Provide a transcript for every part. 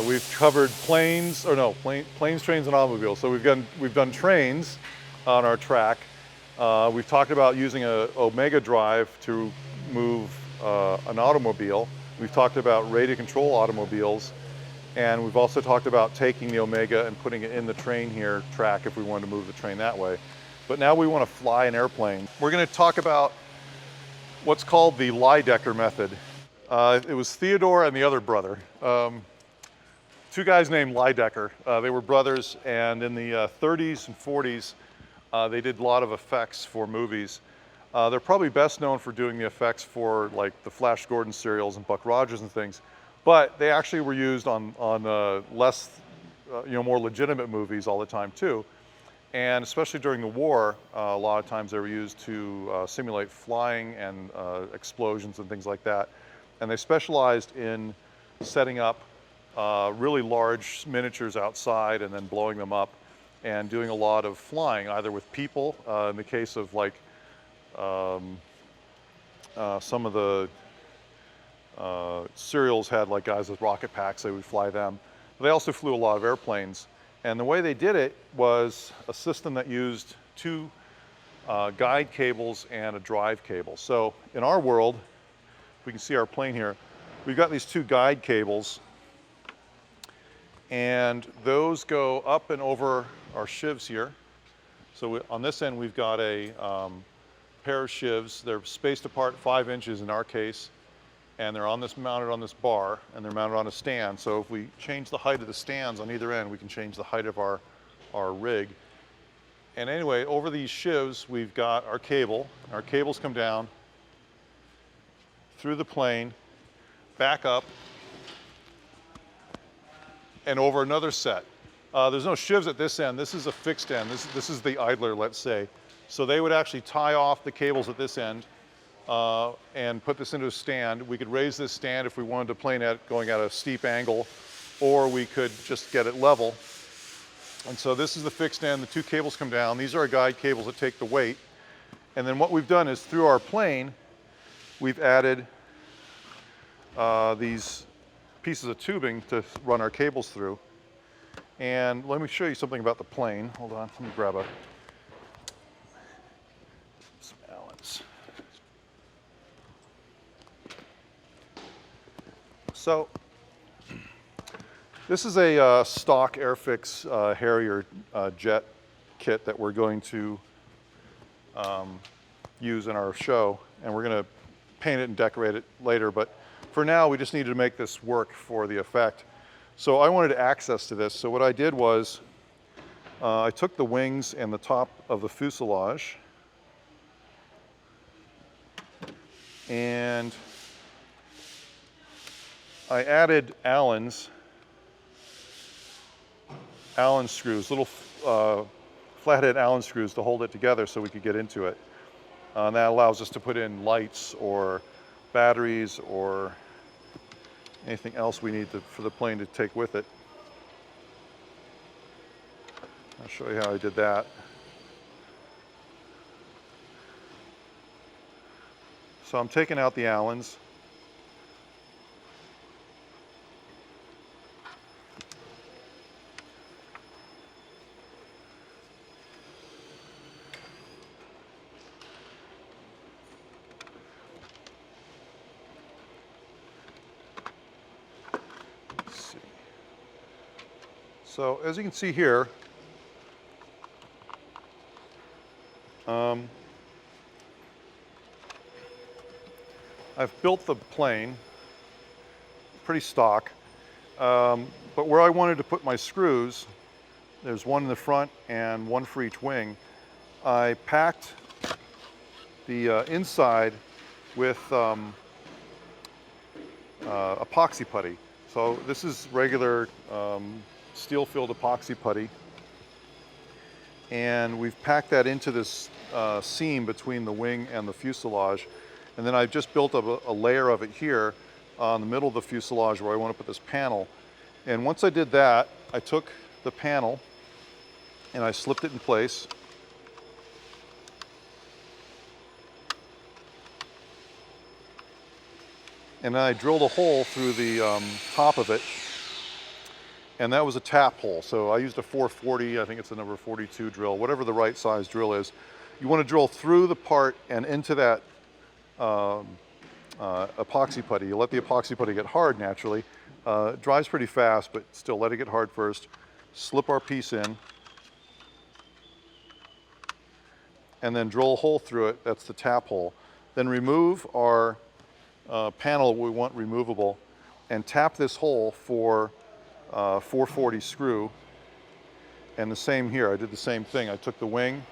We've covered planes, or no, planes, trains, and automobiles. So we've done trains on our track. We've talked about using a omega drive to move an automobile. We've talked about radio control automobiles. And we've also talked about taking the omega and putting it in the train here track if we wanted to move the train that way. But now we want to fly an airplane. We're going to talk about what's called the Lydecker Method. It was Theodore and the other brother. Two guys named Lydecker. They were brothers, and in the 30s and 40s, they did a lot of effects for movies. They're probably best known for doing the effects for like the Flash Gordon serials and Buck Rogers and things, but they actually were used on less, more legitimate movies all the time too. And especially during the war, a lot of times they were used to simulate flying and explosions and things like that. And they specialized in setting up really large miniatures outside and then blowing them up and doing a lot of flying, either with people, in the case of like some of the serials had like guys with rocket packs, they would fly them. But they also flew a lot of airplanes. And the way they did it was a system that used two guide cables and a drive cable. So in our world, we can see our plane here, we've got these two guide cables, and those go up and over our sheaves here. So on this end, we've got a pair of sheaves. They're spaced apart 5 inches in our case, and they're mounted on this bar, and they're mounted on a stand. So if we change the height of the stands on either end, we can change the height of our rig. And anyway, over these sheaves, we've got our cable. Our cables come down through the plane, back up, and over another set. There's no sheaves at this end. This is a fixed end. This is the idler, let's say. So they would actually tie off the cables at this end and put this into a stand. We could raise this stand if we wanted to plane it going at a steep angle, or we could just get it level. And so this is the fixed end. The two cables come down. These are our guide cables that take the weight. And then what we've done is through our plane, we've added these pieces of tubing to run our cables through. And let me show you something about the plane. Hold on, let me grab some Allens. So this is a stock Airfix Harrier jet kit that we're going to use in our show, and we're going to paint it and decorate it later, but for now we just needed to make this work for the effect. So I wanted access to this, so what I did was I took the wings and the top of the fuselage and I added Allen screws, little flathead Allen screws to hold it together so we could get into it. And that allows us to put in lights or batteries or anything else we need for the plane to take with it. I'll show you how I did that. So I'm taking out the Allens. So as you can see here, I've built the plane pretty stock, but where I wanted to put my screws, there's one in the front and one for each wing. I packed the inside with epoxy putty. So this is regular steel-filled epoxy putty, and we've packed that into this seam between the wing and the fuselage, and then I've just built up a layer of it here on the middle of the fuselage where I want to put this panel. And once I did that, I took the panel and I slipped it in place. And then I drilled a hole through the top of it and that was a tap hole. So I used a 440, I think it's a number 42 drill, whatever the right size drill is. You want to drill through the part and into that epoxy putty. You let the epoxy putty get hard naturally. It dries pretty fast, but still let it get hard first. Slip our piece in, and then drill a hole through it. That's the tap hole. Then remove our panel we want removable, and tap this hole for 440 screw. And the same here, I did the same thing. I took the wing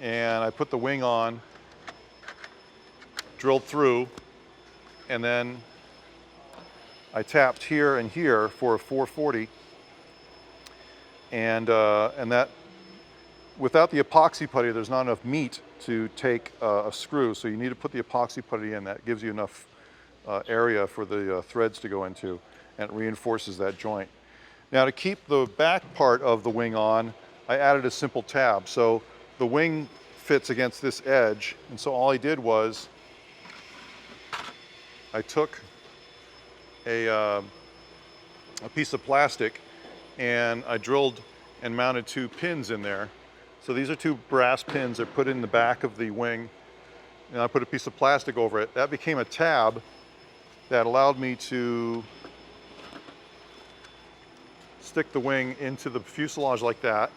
and I put the wing on, drilled through, and then I tapped here and here for a 440. And that, without the epoxy putty, there's not enough meat to take a screw, so you need to put the epoxy putty in. That gives you enough area for the threads to go into, and it reinforces that joint. Now, to keep the back part of the wing on, I added a simple tab. So the wing fits against this edge, and so all I did was I took a piece of plastic and I drilled and mounted 2 pins in there. So these are 2 brass pins. They're put in the back of the wing, and I put a piece of plastic over it. That became a tab that allowed me to stick the wing into the fuselage like that,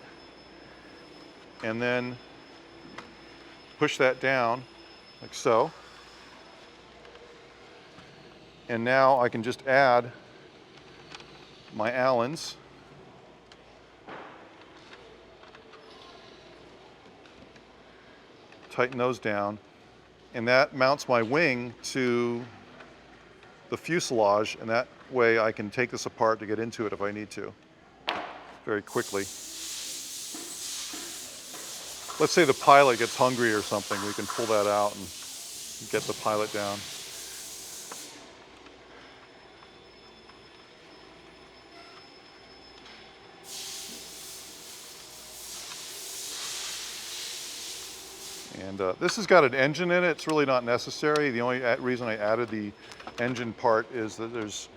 and then push that down like so. And now I can just add my Allens. Tighten those down, and that mounts my wing to the fuselage, and that way I can take this apart to get into it if I need to very quickly. Let's say the pilot gets hungry or something, we can pull that out and get the pilot down. And this has got an engine in it. It's really not necessary. The only reason I added the engine part is that there's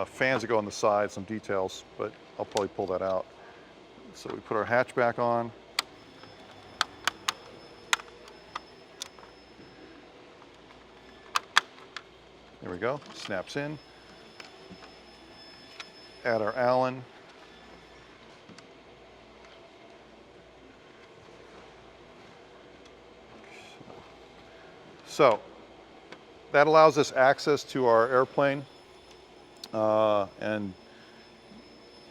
fans that go on the side, some details, but I'll probably pull that out. So we put our hatch back on. There we go, snaps in. Add our Allen. So that allows us access to our airplane and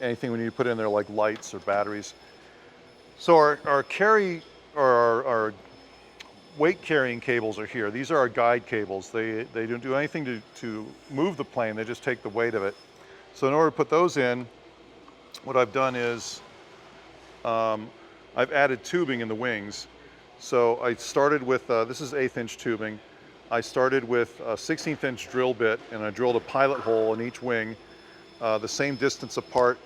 anything we need to put in there like lights or batteries. So our weight carrying cables are here. These are our guide cables. They don't do anything to move the plane, they just take the weight of it. So in order to put those in, what I've done is I've added tubing in the wings. So I started with, this is 1/8 inch tubing. I started with a 16th inch drill bit, and I drilled a pilot hole in each wing, the same distance apart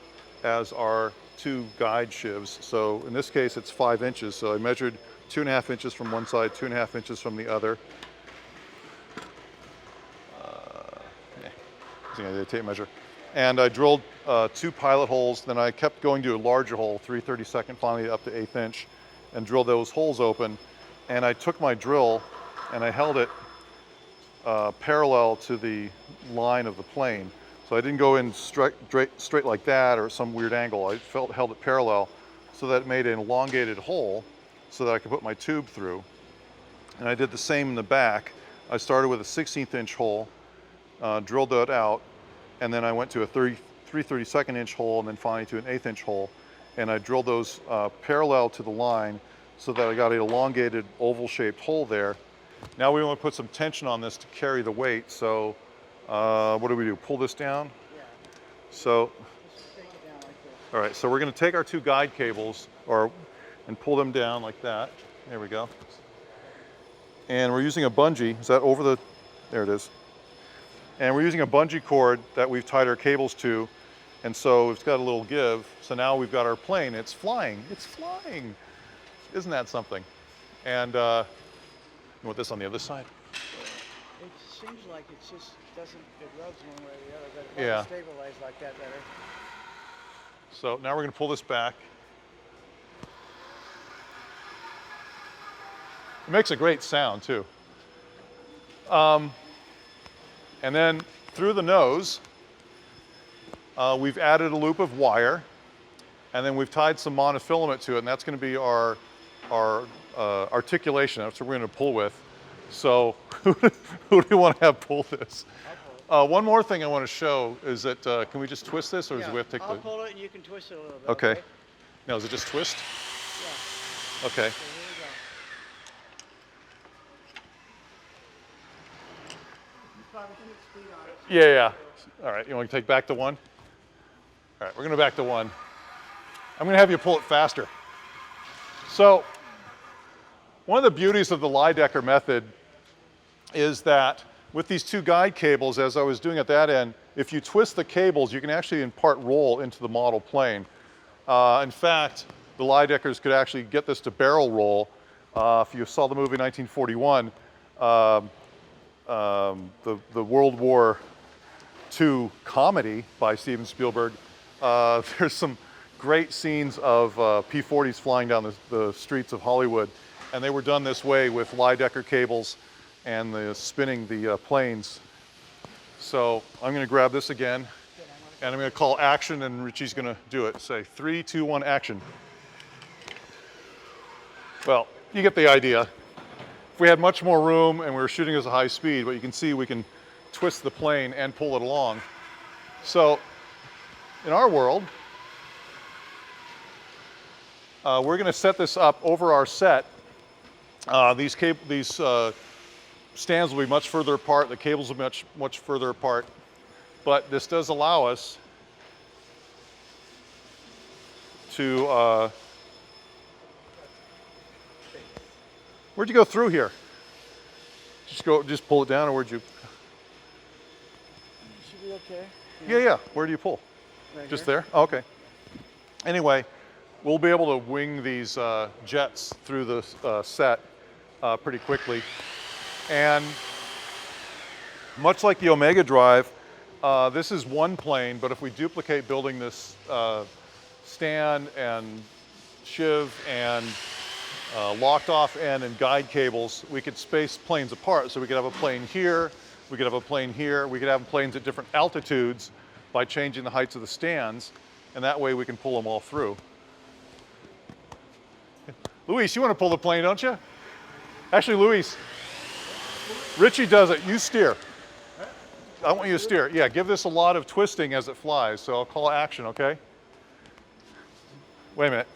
as our 2 guide sheaves. So in this case, it's 5 inches. So I measured 2.5 inches from one side, 2.5 inches from the other. Using a tape measure. And I drilled 2 pilot holes. Then I kept going to a larger hole, 3/32, finally up to 1/8 inch. And drill those holes open, and I took my drill and I held it parallel to the line of the plane. So I didn't go in straight like that or some weird angle. I held it parallel so that it made an elongated hole so that I could put my tube through. And I did the same in the back. I started with a 16th inch hole, drilled that out, and then I went to a 3/32 inch hole, and then finally to an 1/8 inch hole. And I drilled those parallel to the line so that I got an elongated oval-shaped hole there. Now we want to put some tension on this to carry the weight. So what do? Pull this down? Yeah. So, just take it down like this. All right, so we're going to take our 2 guide cables and pull them down like that. There we go. And we're using a bungee. Is that over the, there it is. And we're using a bungee cord that we've tied our cables to. And so it's got a little give. So now we've got our plane. It's flying. It's flying. Isn't that something? And you want this on the other side? It's seems like it just doesn't, it rubs one way or the other, but it Yeah. might stabilize like that better. So now we're going to pull this back. It makes a great sound too. And then through the nose, we've added a loop of wire, and then we've tied some monofilament to it, and that's going to be our articulation. That's what we're going to pull with. So who do you want to have pull this? One more thing I want to show is that, can we just twist this, or do we have to take I'll pull it and you can twist it a little bit. Okay. Now, is it just twist? Yeah. Okay. So here we go. You probably can get speed on it. Yeah. All right, you want to take back to 1? All right, we're going to back to 1. I'm going to have you pull it faster. So, one of the beauties of the Lydecker method is that with these 2 guide cables, as I was doing at that end, if you twist the cables, you can actually impart roll into the model plane. In fact, the Lydeckers could actually get this to barrel roll. If you saw the movie 1941, the World War II comedy by Steven Spielberg, there's some great scenes of P-40s flying down the streets of Hollywood. And they were done this way with Lydecker cables and spinning the planes. So I'm going to grab this again, and I'm going to call action, and Richie's going to do it. Say 3, 2, 1, action. Well, you get the idea. If we had much more room and we were shooting at a high speed, but you can see we can twist the plane and pull it along. So in our world, we're going to set this up over our set. These stands will be much further apart. The cables will be much further apart. But this does allow us to, where'd you go through here? Just pull it down, or where'd you? Should be okay. Yeah. Where do you pull? Right Just here. there? Oh, okay. Anyway, we'll be able to wing these jets through the set pretty quickly. And much like the Omega drive, this is one plane, but if we duplicate building this stand and sheave and locked off end and guide cables, we could space planes apart. So we could have a plane here, we could have a plane here, we could have planes at different altitudes by changing the heights of the stands, and that way we can pull them all through. Luis, you want to pull the plane, don't you? Actually, Luis, Richie does it. You steer. I want you to steer. Yeah, give this a lot of twisting as it flies. So I'll call action, okay? Wait a minute.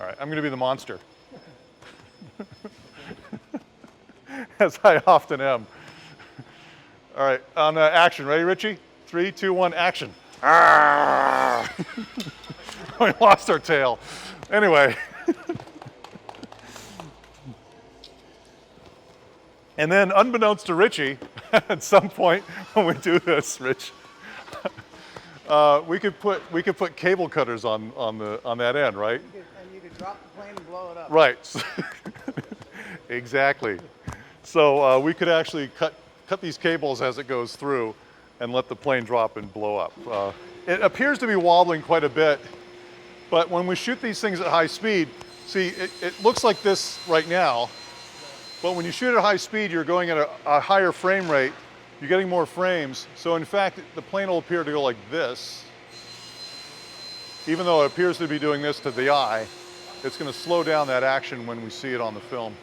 All right, I'm going to be the monster. As I often am. All right, on action. Ready, Richie? 3, 2, 1, action. We lost our tail. Anyway. And then, unbeknownst to Richie, at some point when we do this, Rich, we could put cable cutters on that end, right? And you could drop the plane and blow it up. Right. Exactly. So we could actually cut these cables as it goes through and let the plane drop and blow up. It appears to be wobbling quite a bit, but when we shoot these things at high speed, see, it looks like this right now, but when you shoot at high speed, you're going at a higher frame rate, you're getting more frames, so in fact, the plane will appear to go like this. Even though it appears to be doing this to the eye, it's going to slow down that action when we see it on the film.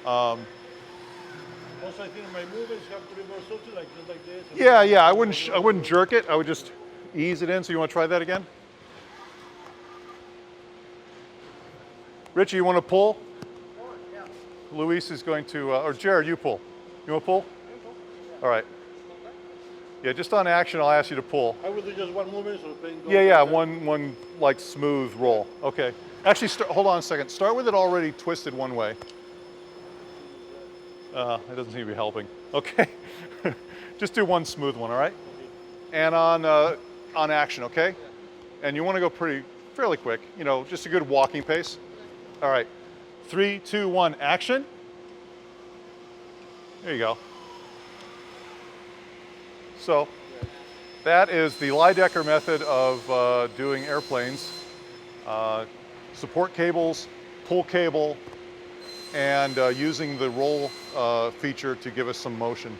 Also, I think my movements have to be more subtle, like just like this. Yeah, I wouldn't jerk it. I would just ease it in. So you want to try that again? Richie, you want to pull? Yeah. Luis is going to, or Jared, you pull. You want to pull? All right. Yeah, just on action, I'll ask you to pull. I will do just one movement, so the plane goes. Yeah, one like smooth roll. Okay. Actually, hold on a second. Start with it already twisted one way. It doesn't seem to be helping. Okay. Just do one smooth one, all right? And on action, okay? And you want to go fairly quick, you know, just a good walking pace. All right. 3, 2, 1, action. There you go. So that is the Lydecker method of doing airplanes. Support cables, pull cable, and using the roll feature to give us some motion.